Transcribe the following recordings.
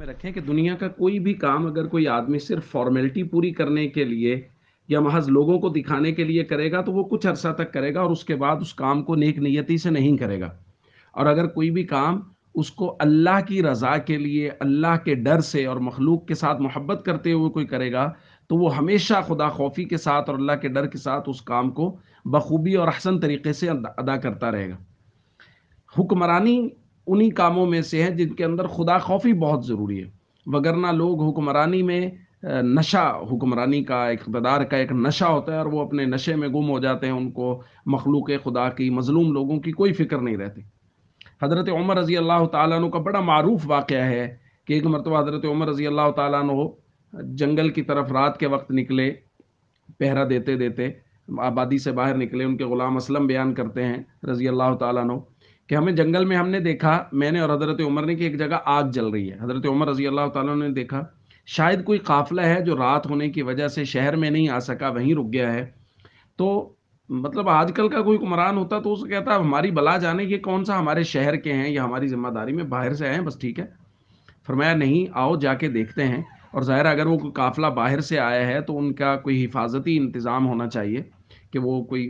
में रखें कि दुनिया का कोई भी काम अगर कोई आदमी सिर्फ फॉर्मेलिटी पूरी करने के लिए या महज लोगों को दिखाने के लिए करेगा तो वो कुछ अरसा तक करेगा और उसके बाद उस काम को नेक नियति से नहीं करेगा। और अगर कोई भी काम उसको अल्लाह की रज़ा के लिए, अल्लाह के डर से और मखलूक के साथ मोहब्बत करते हुए कोई करेगा, तो वो हमेशा खुदा खौफी के साथ और अल्लाह के डर के साथ उस काम को बखूबी और अहसन तरीके से अदा करता रहेगा। हुक्मरानी उन्हीं कामों में से है जिनके अंदर खुदा खौफी बहुत ज़रूरी है, वगरना लोग हुक्मरानी में नशा, हुक्मरानी का इक़्तिदार का एक नशा होता है और वो अपने नशे में गुम हो जाते हैं, उनको मखलूक खुदा की, मज़लूम लोगों की कोई फ़िक्र नहीं रहती। हज़रत उमर रज़ी अल्लाह ताला अन्हु का बड़ा मारूफ वाक़या है कि एक मरतबा हज़रत उमर रज़ी अल्लाह ताला अन्हु जंगल की तरफ रात के वक़्त निकले, पहरा देते-देते आबादी से बाहर निकले। उनके ग़ुलाम असलम बयान करते हैं रज़ी अल्लाह ताला अन्हु कि हमें जंगल में हमने देखा, मैंने और हज़रत उमर ने, कि एक जगह आग जल रही है। हज़रत उमर रज़ी अल्लाह ताला अन्हु ने देखा शायद कोई काफ़िला है जो रात होने की वजह से शहर में नहीं आ सका, वहीं रुक गया है। तो मतलब आजकल का कोई हुक्मरान होता तो उसे कहता हमारी बला जाने, ये कौन सा हमारे शहर के हैं या हमारी ज़िम्मेदारी में बाहर से आए हैं, बस ठीक है। फरमाया नहीं, आओ जाके देखते हैं। और ज़ाहिर है अगर वो कोई काफ़िला बाहर से आया है तो उनका कोई हिफाजती इंतज़ाम होना चाहिए कि वो कोई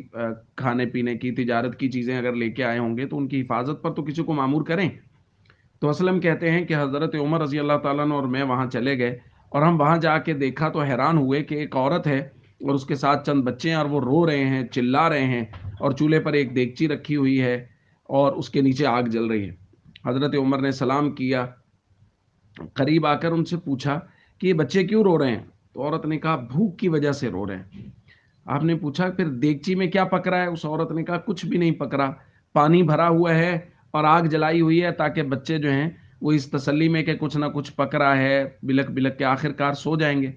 खाने-पीने की, तिजारत की चीज़ें अगर लेके आए होंगे तो उनकी हिफाजत पर तो किसी को मामूर करें। तो असलम कहते हैं कि हज़रत उमर रज़ी अल्लाह ताला अन्हु और मैं वहाँ चले गए और हम वहाँ जाके देखा तो हैरान हुए कि एक औरत है और उसके साथ चंद बच्चे हैं और वो रो रहे हैं, चिल्ला रहे हैं और चूल्हे पर एक देगची रखी हुई है और उसके नीचे आग जल रही है। हज़रत उमर ने सलाम किया, करीब आकर उनसे पूछा कि ये बच्चे क्यों रो रहे हैं? तो औरत ने कहा भूख की वजह से रो रहे हैं। आपने पूछा फिर देगची में क्या पक रहा है? उस औरत ने कहा कुछ भी नहीं पक रहा, पानी भरा हुआ है और आग जलाई हुई है ताकि बच्चे जो हैं वो इस तसल्ली में कि कुछ ना कुछ पक रहा है, बिलक बिलक के आखिरकार सो जाएंगे।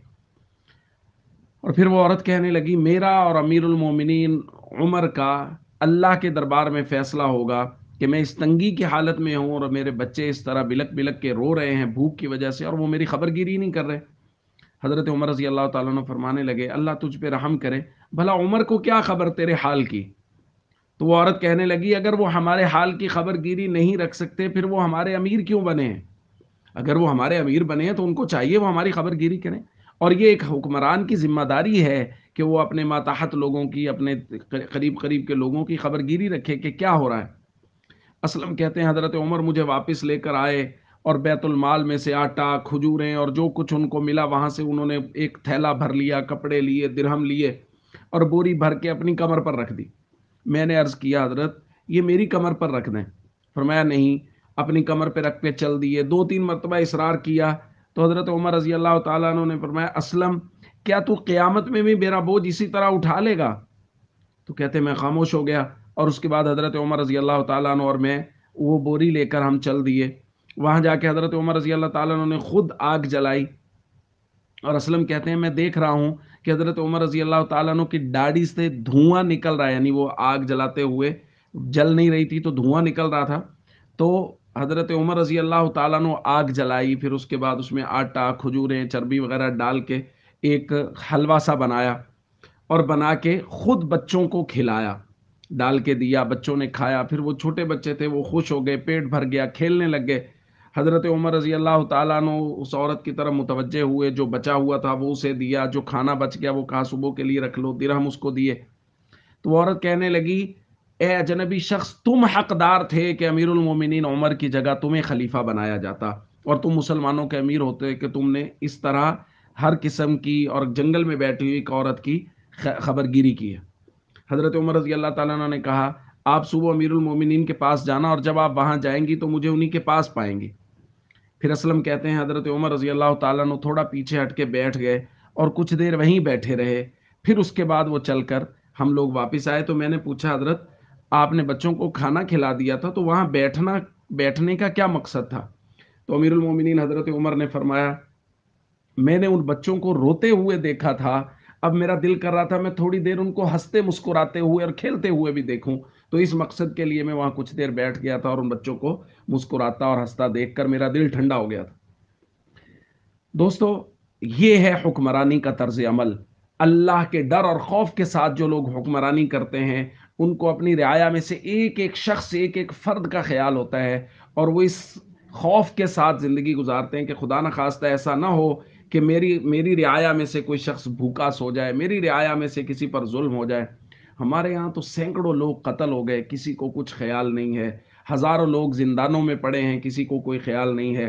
और फिर वो औरत कहने लगी मेरा और अमीरुल मोमिनीन उमर का अल्लाह के दरबार में फैसला होगा कि मैं इस तंगी की हालत में हूँ और मेरे बच्चे इस तरह बिलक बिलक के रो रहे हैं भूख की वजह से और वो मेरी खबरगिरी नहीं कर रहे। हज़रत उमर रज़ी अल्लाह ताला अन्हु फरमाने लगे अल्लाह तुझ पे रहम करे, भला उमर को क्या खबर तेरे हाल की? तो वो औरत कहने लगी अगर वो हमारे हाल की खबरगिरी नहीं रख सकते फिर वो हमारे अमीर क्यों बने हैं? अगर वो हमारे अमीर बने हैं तो उनको चाहिए वो हमारी खबरगिरी करें। और ये एक हुक्मरान की ज़िम्मेदारी है कि वो अपने मातहत लोगों की, अपने करीब-करीब के लोगों की खबरगिरी रखे कि क्या हो रहा है। असलम कहते हैं हज़रत उमर मुझे वापस लेकर आए और बैतुल माल में से आटा, खजूरें और जो कुछ उनको मिला वहाँ से उन्होंने एक थैला भर लिया, कपड़े लिए, दिरहम लिए और बोरी भर के अपनी कमर पर रख दी। मैंने अर्ज़ किया हज़रत ये मेरी कमर पर रख दें। फरमाया नहीं, अपनी कमर पे रख के चल दिए। 2-3 मरतबा इसरार किया तो हज़रत उमर रज़ी अल्लाह ताला अन्हु ने फरमाया असलम क्या तू क़यामत में भी मेरा बोझ इसी तरह उठा लेगा? तो कहते मैं खामोश हो गया और उसके बाद हज़रत उमर रज़ी अल्लाह ताला अन्हु और मैं वो बोरी लेकर हम चल दिए। वहाँ जाके हज़रत उमर रज़ी अल्लाह ताला अन्हु ने खुद आग जलाई और असलम कहते हैं मैं देख रहा हूँ कि हज़रत उमर रज़ी अल्लाह ताला अन्हु की दाढ़ी से धुआँ निकल रहा है, यानी वो आग जलाते हुए जल नहीं रही थी तो धुआँ निकल रहा था। तो हज़रत उमर रज़ी अल्लाह ताला अन्हु आग जलाई, फिर उसके बाद उसमें आटा, खजूरें, चर्बी वग़ैरह डाल के एक हलवा सा बनाया और बना के खुद बच्चों को खिलाया, डाल के दिया, बच्चों ने खाया। फिर वो छोटे बच्चे थे वो खुश हो गए, पेट भर गया, खेलने लग गए। हज़रत उमर रज़ी अल्लाह ताला अन्हु उस औरत की तरफ मुतवज्जे हुए, जो बचा हुआ था वो उसे दिया, जो खाना बच गया वो कहा सुबह के लिए रख लो, दिरहम उसको दिए। तो वो औरत कहने लगी ए अजनबी शख्स तुम हकदार थे कि अमीरुल मोमिनीन उमर की जगह तुम्हें खलीफा बनाया जाता और तुम मुसलमानों के अमीर होते कि तुमने इस तरह हर किस्म की और जंगल में बैठी हुई एक औरत की खबरगिरी की है। हज़रत उमर रज़ी अल्लाह ताला अन्हु ने कहा आप सुबह अमीरुल मोमिनीन के पास जाना और जब आप वहाँ जाएंगी तो मुझे उन्हीं के पास पाएंगी। फिर असलम कहते हैं हज़रत उमर रज़ी अल्लाह ताला अन्हु थोड़ा पीछे हट के बैठ गए और कुछ देर वहीं बैठे रहे। फिर उसके बाद वो चलकर हम लोग वापस आए तो मैंने पूछा हज़रत आपने बच्चों को खाना खिला दिया था तो वहाँ बैठने का क्या मकसद था? तो अमीरुल मोमिनीन हज़रत उमर ने फरमाया मैंने उन बच्चों को रोते हुए देखा था, अब मेरा दिल कर रहा था मैं थोड़ी देर उनको हँसते मुस्कुराते हुए और खेलते हुए भी देखूं, तो इस मकसद के लिए मैं वहाँ कुछ देर बैठ गया था और उन बच्चों को मुस्कुराता और हँसता देखकर मेरा दिल ठंडा हो गया था। दोस्तों, ये है हुक्मरानी का तर्ज अमल। अल्लाह के डर और खौफ के साथ जो लोग हुक्मरानी करते हैं उनको अपनी रियाया में से एक एक शख्स, एक एक फ़र्द का ख्याल होता है और वो इस خوف کے ساتھ زندگی گزارتے ہیں کہ خدا نہ خواستہ ایسا نہ ہو کہ میری رعایا میں سے کوئی شخص بھوکا سو جائے، میری رعایا میں سے کسی پر ظلم ہو جائے۔ ہمارے یہاں تو سینکڑوں لوگ قتل ہو گئے، کسی کو کچھ خیال نہیں ہے، ہزاروں لوگ زندانوں میں پڑے ہیں، کسی کو کوئی خیال نہیں ہے۔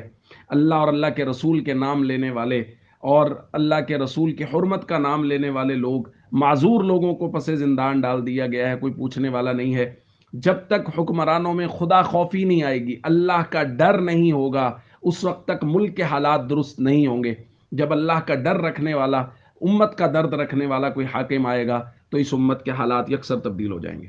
اللہ اور اللہ کے رسول کے نام لینے والے اور اللہ کے رسول کی حرمت کا نام لینے والے لوگ، معذور لوگوں کو پس زندان ڈال دیا گیا ہے، کوئی پوچھنے والا نہیں ہے۔ جب تک حکمرانوں میں خدا خوفی نہیں آئے گی، اللہ کا ڈر نہیں ہوگا، اس وقت تک ملک کے حالات درست نہیں ہوں گے۔ جب اللہ کا ڈر رکھنے والا، امت کا درد رکھنے والا کوئی حاکم آئے گا تو اس امت کے حالات یکسر تبدیل ہو جائیں گے۔